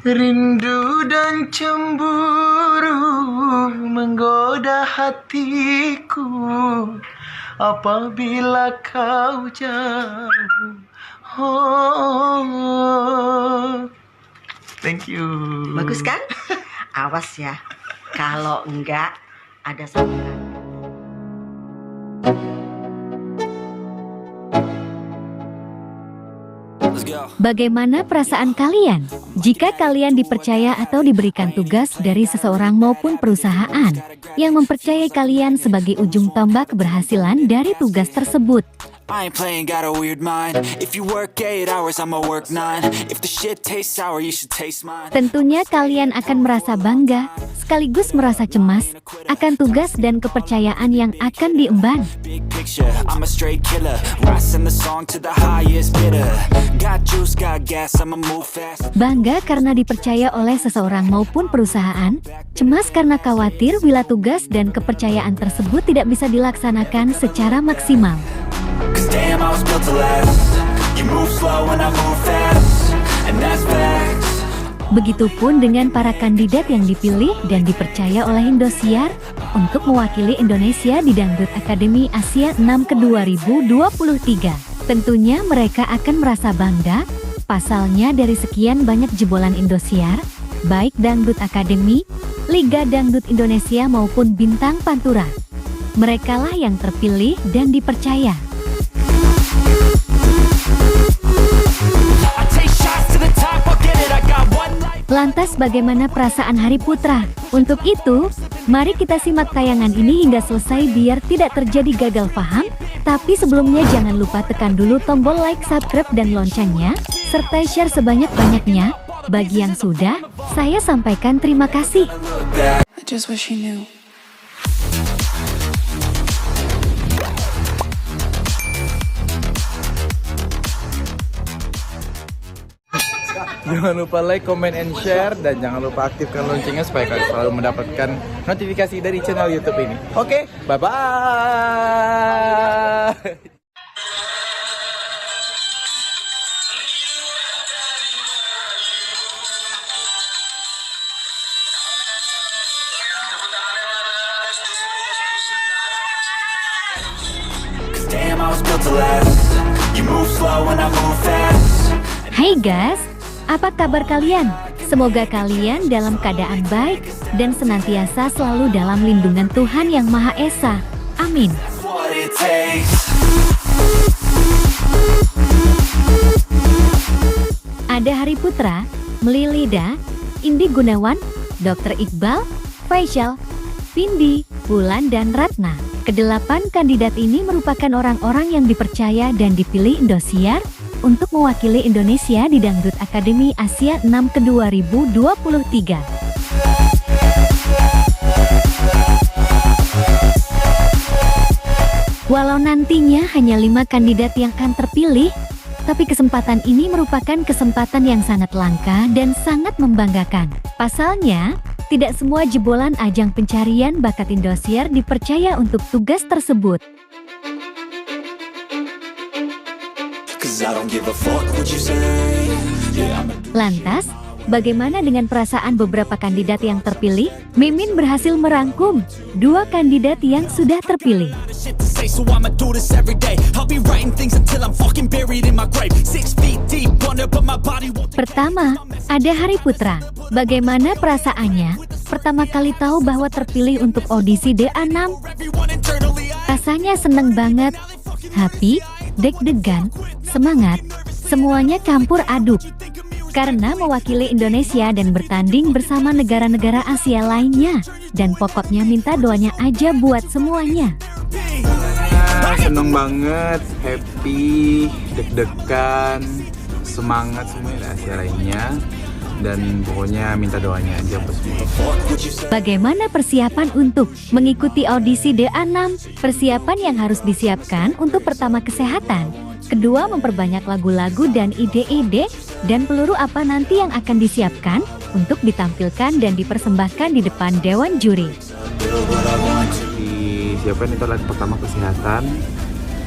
Rindu dan cemburu menggoda hatiku apabila kau jauh. Oh. Thank you. Bagus kan? Awas ya, kalau enggak ada sambungan. Bagaimana perasaan kalian jika kalian dipercaya atau diberikan tugas dari seseorang maupun perusahaan yang mempercayai kalian sebagai ujung tombak keberhasilan dari tugas tersebut? I ain't playing, got a weird mind. If you work 8 hours, I'ma work 9. If the shit tastes sour, you should taste mine. Tentunya kalian akan merasa bangga, sekaligus merasa cemas akan tugas dan kepercayaan yang akan diemban. Big picture, I'm a straight killer. Rising the song to the highest bidder. Got juice, got gas, I'ma move fast. Bangga karena dipercaya oleh seseorang maupun perusahaan, cemas karena khawatir bila tugas dan kepercayaan tersebut tidak bisa dilaksanakan secara maksimal. Cause damn, I was built to last. You move slow and I move fast. And that's facts. Begitupun dengan para kandidat yang dipilih dan dipercaya oleh Indosiar untuk mewakili Indonesia di Dangdut Akademi Asia 6 ke 2023. Tentunya mereka akan merasa bangga, pasalnya dari sekian banyak jebolan Indosiar, baik Dangdut Akademi, Liga Dangdut Indonesia maupun Bintang Pantura. Merekalah yang terpilih dan dipercaya. Lantas bagaimana perasaan Hari Putra? Untuk itu, mari kita simak tayangan ini hingga selesai biar tidak terjadi gagal paham. Tapi sebelumnya jangan lupa tekan dulu tombol like, subscribe, dan loncengnya, serta share sebanyak-banyaknya. Bagi yang sudah, saya sampaikan terima kasih. I just wish you knew. Jangan lupa like, comment, and share. Dan jangan lupa aktifkan loncengnya supaya kalian selalu mendapatkan notifikasi dari channel YouTube ini. Oke, bye-bye. Cause damn, I was built to last. You move slow and I move fast. Hai guys, apa kabar kalian? Semoga kalian dalam keadaan baik dan senantiasa selalu dalam lindungan Tuhan Yang Maha Esa. Amin. What it takes. Ada Hari Putra, Melilida, Indi Gunawan, Dr. Iqbal, Faisal, Vindi, Wulan, dan Ratna. Kedelapan kandidat ini merupakan orang-orang yang dipercaya dan dipilih Indosiar untuk mewakili Indonesia di Dangdut Akademi Asia 6 ke 2023. Walau nantinya hanya 5 kandidat yang akan terpilih, tapi kesempatan ini merupakan kesempatan yang sangat langka dan sangat membanggakan. Pasalnya, tidak semua jebolan ajang pencarian bakat Indosiar dipercaya untuk tugas tersebut. Lantas, bagaimana dengan perasaan beberapa kandidat yang terpilih? Mimin berhasil merangkum 2 kandidat yang sudah terpilih. Pertama, ada Hari Putra. Bagaimana perasaannya pertama kali tahu bahwa terpilih untuk audisi DA6? Rasanya seneng banget, happy, deg-degan, semangat, semuanya campur aduk. Karena mewakili Indonesia dan bertanding bersama negara-negara Asia lainnya. Dan pokoknya minta doanya aja buat semuanya. Seneng banget, happy, deg-degan, semangat semuanya Asia lainnya. Dan pokoknya minta doanya aja buat semua. Bagaimana persiapan untuk mengikuti audisi DA6? Persiapan yang harus disiapkan untuk pertama kesehatan, kedua memperbanyak lagu-lagu dan ide-ide, dan peluru apa nanti yang akan disiapkan untuk ditampilkan dan dipersembahkan di depan Dewan Juri. Disiapkan itu adalah pertama kesehatan,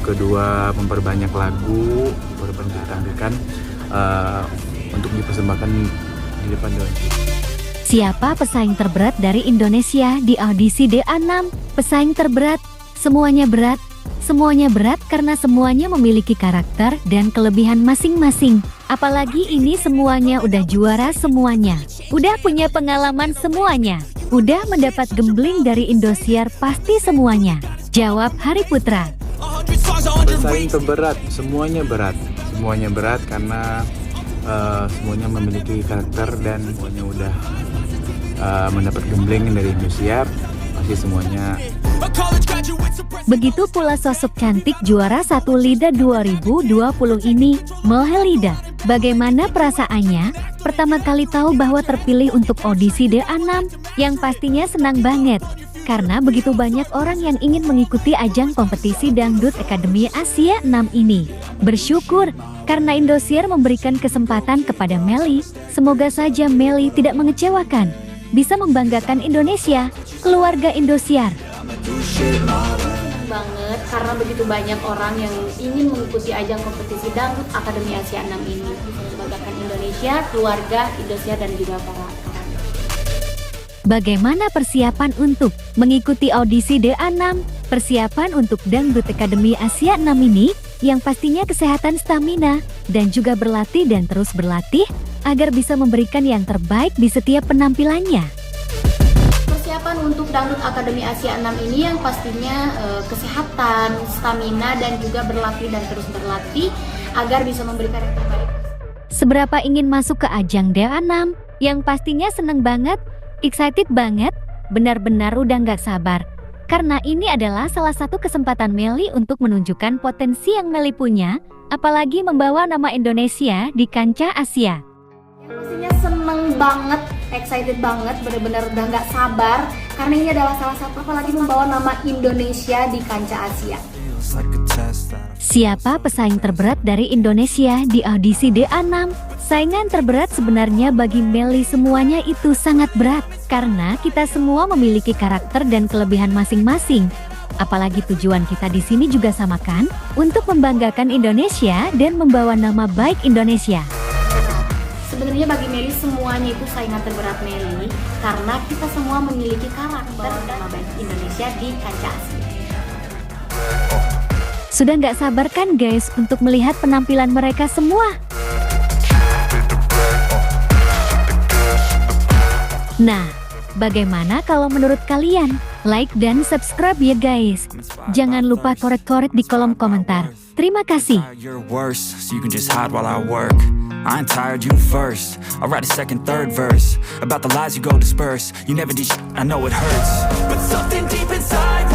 kedua memperbanyak lagu, baru ditampilkan untuk dipersembahkan di depan Donci. Siapa pesaing terberat dari Indonesia di audisi DA6? Pesaing terberat, semuanya berat. Semuanya berat karena semuanya memiliki karakter dan kelebihan masing-masing. Apalagi ini semuanya udah juara semuanya. Udah punya pengalaman semuanya. Udah mendapat gembling dari Indosiar pasti semuanya. Jawab Hari Putra. Pesaing terberat, semuanya berat. Semuanya berat karena semuanya memiliki karakter dan semuanya udah mendapat gembling dari Indosiar. Pasti semuanya. Begitu pula sosok cantik juara 1 LIDA 2020 ini, Mohelida. Bagaimana perasaannya? Pertama kali tahu bahwa terpilih untuk audisi DA6, yang pastinya senang banget. Karena begitu banyak orang yang ingin mengikuti ajang kompetisi Dangdut Akademi Asia 6 ini. Bersyukur, karena Indosiar memberikan kesempatan kepada Melly. Semoga saja Melly tidak mengecewakan. Bisa membanggakan Indonesia, keluarga Indosiar. Banget karena begitu banyak orang yang ingin mengikuti ajang kompetisi Dangdut Akademi Asia 6 ini, bisa membanggakan Indonesia, keluarga Indosiar dan juga para karyawan. Bagaimana persiapan untuk mengikuti audisi DA6? Persiapan untuk Dangdut Akademi Asia 6 ini yang pastinya kesehatan stamina dan juga berlatih dan terus berlatih agar bisa memberikan yang terbaik di setiap penampilannya. Persiapan untuk Dangdut Akademi Asia 6 ini yang pastinya kesehatan, stamina dan juga berlatih dan terus berlatih agar bisa memberikan yang terbaik. Seberapa ingin masuk ke ajang DA6? Yang pastinya seneng banget, excited banget, benar-benar udah gak sabar. Karena ini adalah salah satu kesempatan Melly untuk menunjukkan potensi yang Melly punya, apalagi membawa nama Indonesia di kancah Asia. Pastinya seneng banget, excited banget, benar-benar udah nggak sabar karena ini adalah salah satu apalagi membawa nama Indonesia di kancah Asia. Siapa pesaing terberat dari Indonesia di audisi DA6? Saingan terberat sebenarnya bagi Melly semuanya itu sangat berat karena kita semua memiliki karakter dan kelebihan masing-masing. Apalagi tujuan kita di sini juga sama kan? Untuk membanggakan Indonesia dan membawa nama baik Indonesia. Sebenarnya bagi Melly semuanya itu saingan terberat Melly karena kita semua memiliki karakter dan nama baik Indonesia di kancah Asia. Sudah nggak sabar kan guys untuk melihat penampilan mereka semua? Nah, bagaimana kalau menurut kalian? Like dan subscribe ya guys. Jangan lupa korek-korek di kolom komentar. Terima kasih. I ain't tired, you first. I'll write a second, third verse about the lies you go disperse. You never did shit, I know it hurts, but something deep inside